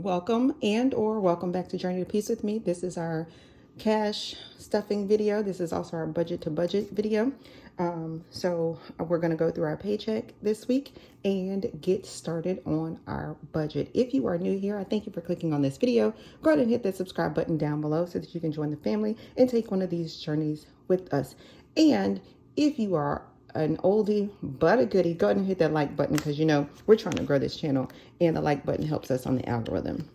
Welcome or welcome back to Journey to Peace with me. This is our cash stuffing video. This is also our budget to budget video. So we're going to go through our paycheck this week and get started on our budget. If you are new here, I thank you for clicking on this video. Go ahead and hit that subscribe button down below so that you can join the family and take one of these journeys with us. And if you are an oldie but a goodie, go ahead and hit that like button because you know we're trying to grow this channel and the like button helps us on the algorithm.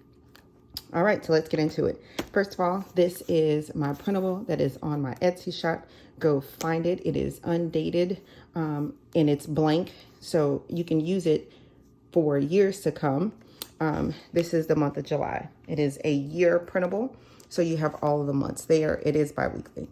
All right, so let's get into it. First of all, this is my printable that is on my Etsy shop. Go find it. It is undated and it's blank, so you can use it for years to come. This is the month of July. It is a year printable, so you have all of the months there. It is bi-weekly.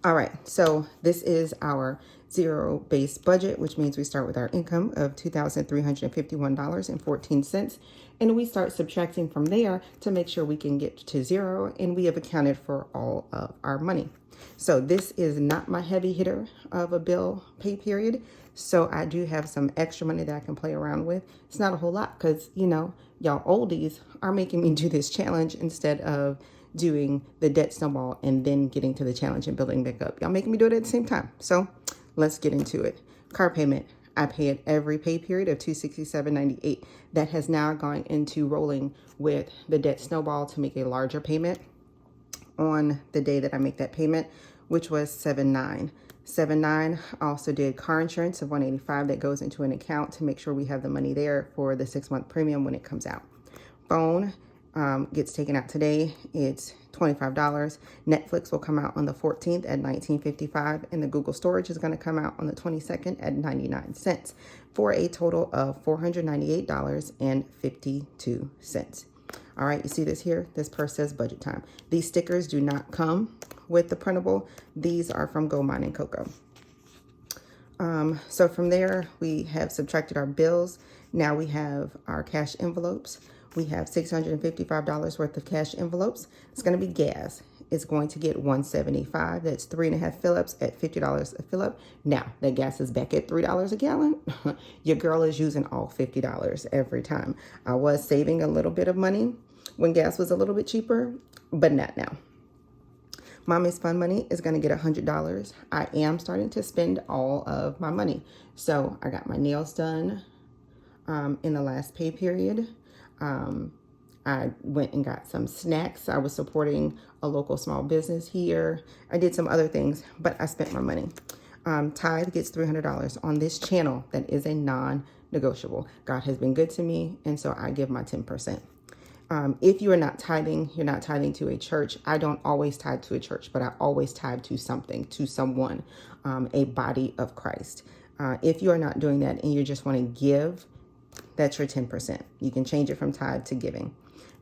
All right, so this is our zero-based budget, which means we start with our income of $2,351.14, and we start subtracting from there to make sure we can get to zero, and we have accounted for all of our money. So this is not my heavy hitter of a bill pay period, so I do have some extra money that I can play around with. It's not a whole lot because, you know, y'all oldies are making me do this challenge instead of doing the debt snowball and then getting to the challenge and building back up. Y'all making me do it at the same time. So let's get into it. Car payment. I pay it every pay period of $267.98. That has now gone into rolling with the debt snowball to make a larger payment on the day that I make that payment, which was 7/9. 7/9 also did car insurance of $185 that goes into an account to make sure we have the money there for the 6-month premium when it comes out. Phone gets taken out today. It's $25. Netflix will come out on the 14th at $19.55, and the Google storage is going to come out on the 22nd at 99 cents for a total of $498.52. All right, you see this here? This purse says budget time. These stickers do not come with the printable. These are from Go Mine and Cocoa. So from there, we have subtracted our bills. Now we have our cash envelopes. We have $655 worth of cash envelopes. It's going to be gas. It's going to get $175. That's 3.5 fill-ups at $50 a fill-up. Now, that gas is back at $3 a gallon. Your girl is using all $50 every time. I was saving a little bit of money when gas was a little bit cheaper, but not now. Mommy's Fun Money is going to get $100. I am starting to spend all of my money. So I got my nails done in the last pay period. I went and got some snacks. I was supporting a local small business here. I did some other things, but I spent my money. Tithe gets $300 on this channel. That is a non-negotiable. God has been good to me, and so I give my 10%. If you are not tithing, you're not tithing to a church. I don't always tithe to a church, but I always tithe to something, to someone, a body of Christ. If you are not doing that and you just want to give, that's your 10%. You can change it from tithe to giving.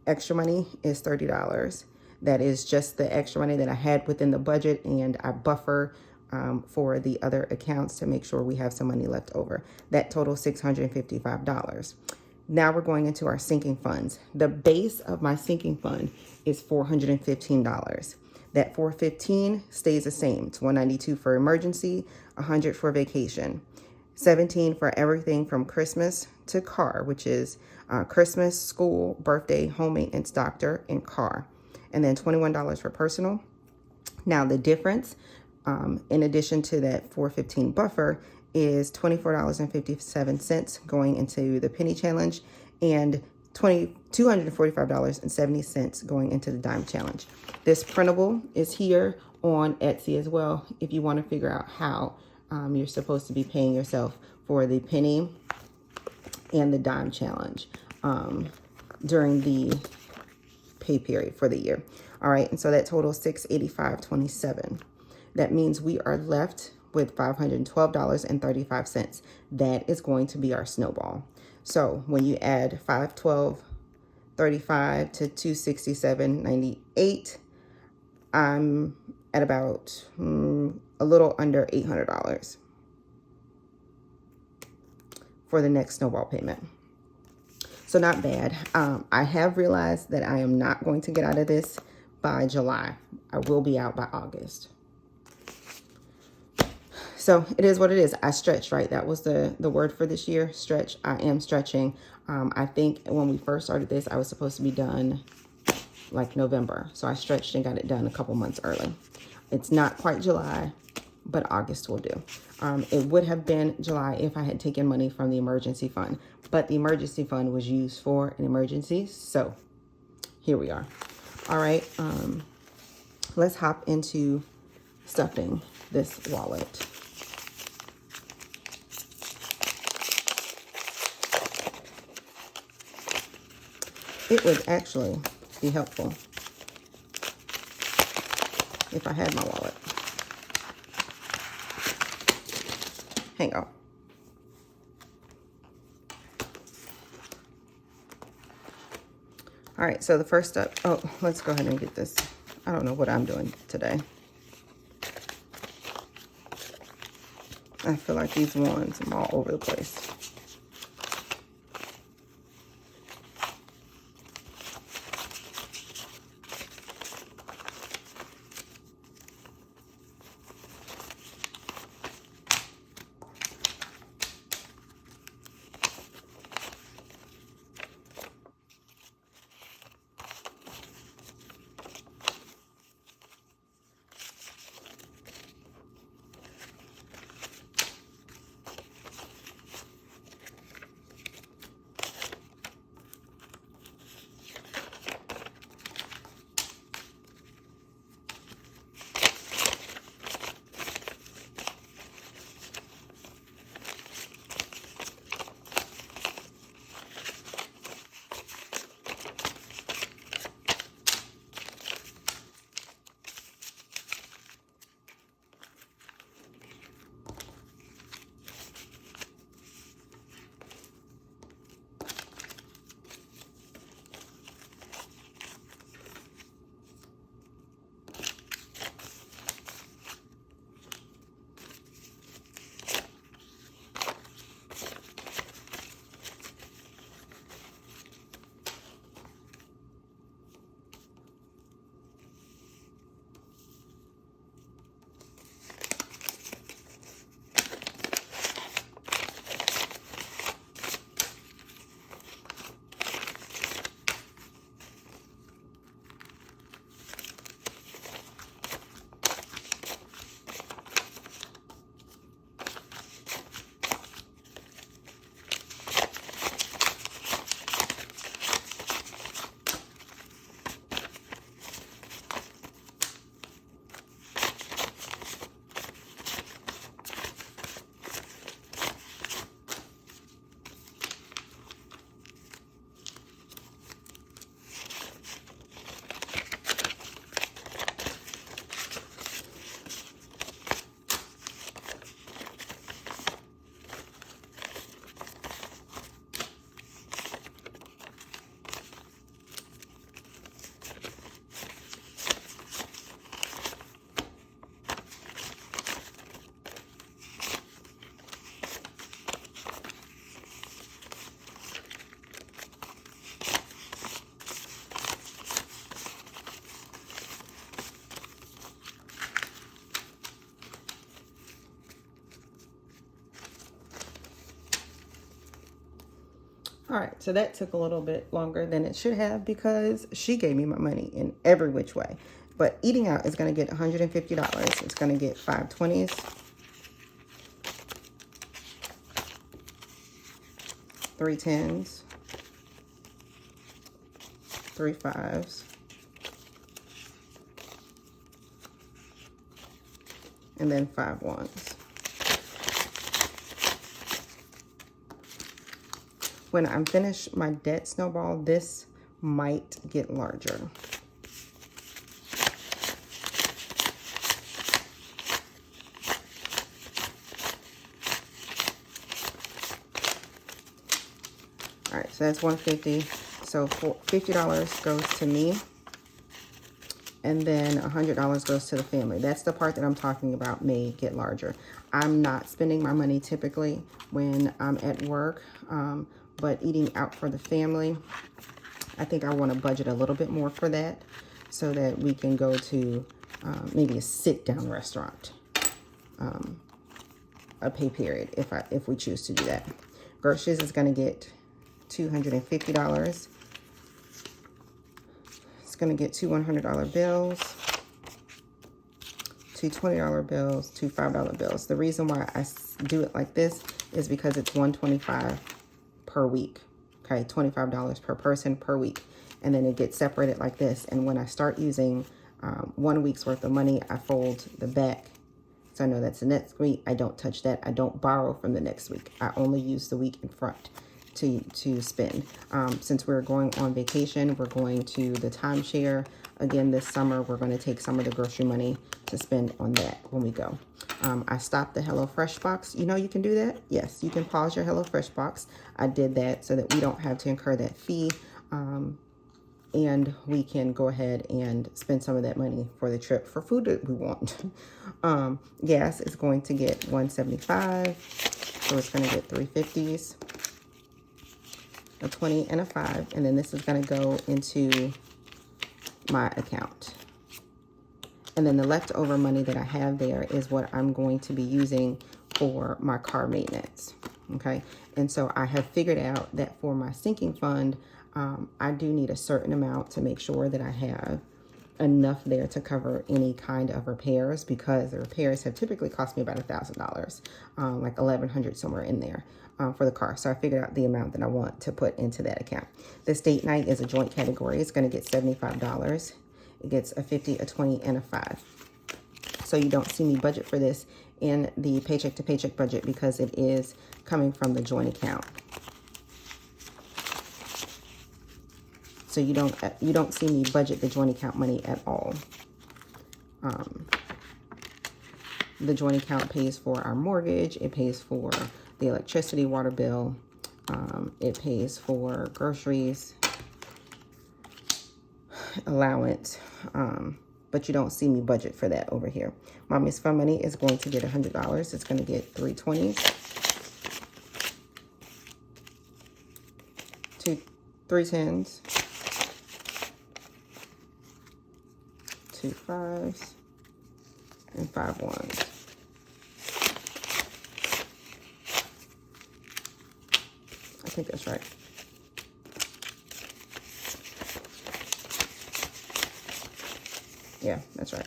Extra money is $30. That is just the extra money that I had within the budget, and I buffer for the other accounts to make sure we have some money left over. That totals $655. Now we're going into our sinking funds. The base of my sinking fund is $415. That $415 stays the same. It's $192 for emergency, $100 for vacation. $17 for everything from Christmas to car, which is Christmas, school, birthday, home maintenance, doctor, and car. And then $21 for personal. Now the difference, in addition to that $415 buffer, is $24.57 going into the penny challenge and $245.70 going into the dime challenge. This printable is here on Etsy as well if you want to figure out how you're supposed to be paying yourself for the penny and the dime challenge during the pay period for the year. All right, and so that totals $685.27. That means we are left with $512.35. That is going to be our snowball. So when you add $512.35 to $267.98, I'm at about a little under $800 for the next snowball payment. So not bad. I have realized that I am not going to get out of this by July. I will be out by August. So it is what it is. I stretched, right? That was the word for this year, stretch. I am stretching. I think when we first started this, I was supposed to be done like November. So I stretched and got it done a couple months early. It's not quite July, but August will do. It would have been July if I had taken money from the emergency fund, but the emergency fund was used for an emergency. So here we are. All right. Let's hop into stuffing this wallet. It would actually be helpful if I had my wallet. Hang on. All right, so the first step, oh, let's go ahead and get this. I don't know what I'm doing today. I feel like these ones, I'm all over the place. All right, so that took a little bit longer than it should have because she gave me my money in every which way. But eating out is going to get $150. It's going to get 5 20s, 3 10s, 3 5s, and then 5 1s. When I'm finished my debt snowball, this might get larger. All right, so that's $150. So $50 goes to me, and then $100 goes to the family. That's the part that I'm talking about may get larger. I'm not spending my money typically when I'm at work, but eating out for the family, I think I want to budget a little bit more for that so that we can go to maybe a sit-down restaurant. a pay period if we choose to do that. Groceries is going to get $250. It's going to get two $100 bills, two $20 bills, two $5 bills. The reason why I do it like this is because it's $125 per week. Okay, $25 per person per week. And then it gets separated like this. And when I start using 1 week's worth of money, I fold the back. So I know that's the next week. I don't touch that. I don't borrow from the next week. I only use the week in front to spend. Since we're going on vacation, we're going to the timeshare. Again, this summer, we're going to take some of the grocery money to spend on that when we go. I stopped the HelloFresh box. You know you can do that? Yes, you can pause your HelloFresh box. I did that so that we don't have to incur that fee. And we can go ahead and spend some of that money for the trip for food that we want. Gas is going to get $1.75. So it's going to get 350s, a 20 and a 5. And then this is going to go into my account. And then the leftover money that I have there is what I'm going to be using for my car maintenance. Okay. And so I have figured out that for my sinking fund, I do need a certain amount to make sure that I have enough there to cover any kind of repairs, because the repairs have typically cost me about $1,000, like $1,100 somewhere in there for the car. So I figured out the amount that I want to put into that account. This date night is a joint category. It's going to get $75. It gets a 50, a 20, and a 5. So you don't see me budget for this in the paycheck to paycheck budget because it is coming from the joint account. So you don't see me budget the joint account money at all. The joint account pays for our mortgage. It pays for the electricity, water bill. It pays for groceries, allowance. But you don't see me budget for that over here. Mommy's fun money is going to get $100. It's going to get 320s, 310s, 2 5s, and 5 1s. I think that's right. Yeah, that's right.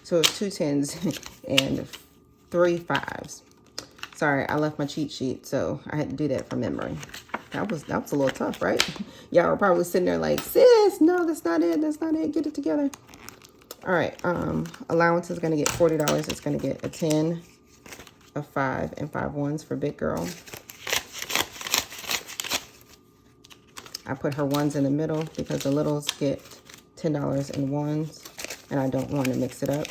So it's 2 10s and 3 5s. Sorry, I left my cheat sheet, so I had to do that from memory. That was a little tough, right? Y'all were probably sitting there like, sis, no, that's not it. That's not it. Get it together. All right. Allowance is going to get $40. It's going to get a 10, a 5, and 5 1s for big girl. I put her 1s in the middle because the littles get $10 in 1s, and I don't want to mix it up.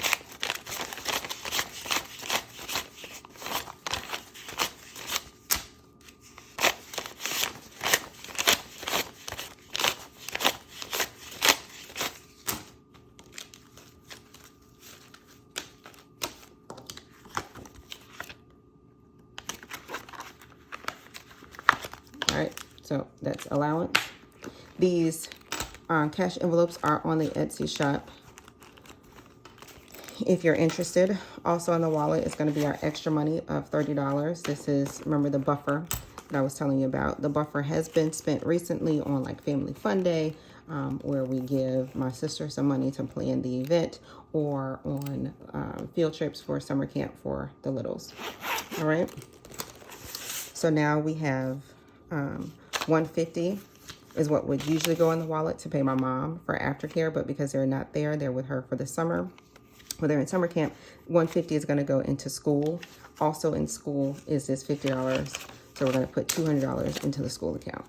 All right, so that's allowance. These cash envelopes are on the Etsy shop if you're interested. Also in the wallet is going to be our extra money of $30. This is, remember, the buffer that I was telling you about. The buffer has been spent recently on like Family Fun Day, where we give my sister some money to plan the event, or on field trips for summer camp for the littles. All right. So now we have $150 is what would usually go in the wallet to pay my mom for aftercare, but because they're not there, they're with her for the summer. When they're in summer camp, $150 is going to go into school. Also in school is this $50 So we're going to put $200 into the school account.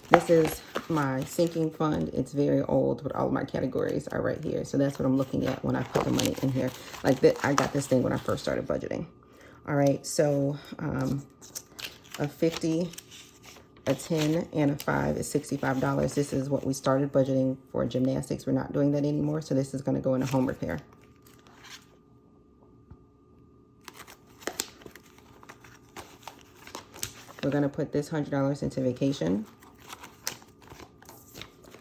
This is my sinking fund. It's very old, but all of my categories are right here. So that's what I'm looking at when I put the money in here. Like that, I got this thing when I first started budgeting. All right, so a 50, a 10, and a 5 is $65. This is what we started budgeting for gymnastics. We're not doing that anymore, so this is going to go into home repair. We're going to put this $100 into vacation.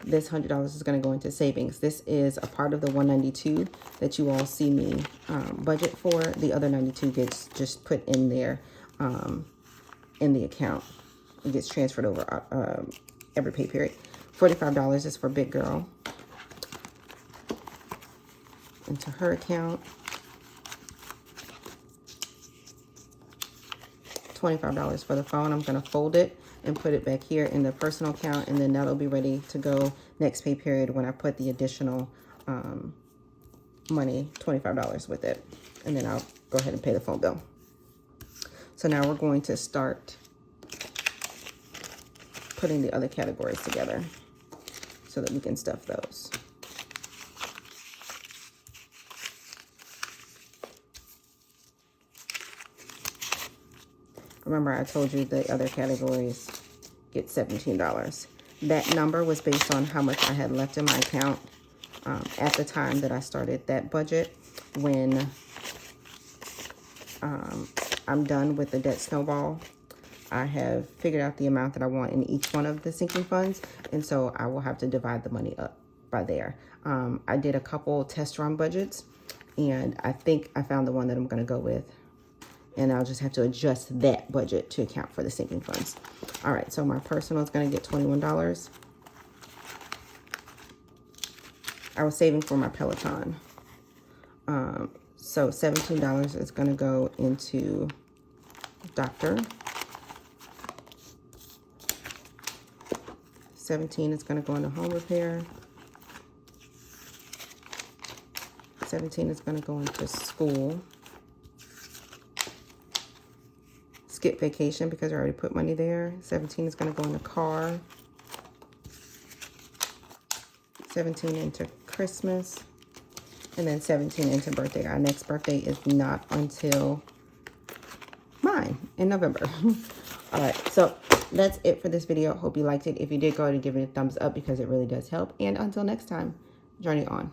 This $100 is going to go into savings. This is a part of the 192 that you all see me budget for. The other 92 gets just put in there in the account. It gets transferred over every pay period. $45 is for Big Girl into her account. $25 for the phone. I'm going to fold it and put it back here in the personal account, and then that'll be ready to go next pay period when I put the additional money, $25 with it. And then I'll go ahead and pay the phone bill. So now we're going to start putting the other categories together so that we can stuff those. Remember, I told you the other categories get $17. That number was based on how much I had left in my account at the time that I started that budget. When I'm done with the debt snowball, I have figured out the amount that I want in each one of the sinking funds, and so I will have to divide the money up by there. I did a couple test run budgets, and I think I found the one that I'm going to go with. And I'll just have to adjust that budget to account for the sinking funds. All right, so my personal is going to get $21. I was saving for my Peloton. So $17 is going to go into doctor. 17 is going to go into home repair. 17 is going to go into school. Skip vacation because I already put money there. 17 is going to go in the car. 17 into Christmas. And then 17 into birthday. Our next birthday is not until mine in November. All right, so that's it for this video. Hope you liked it. If you did, go ahead and give it a thumbs up because it really does help. And until next time, journey on.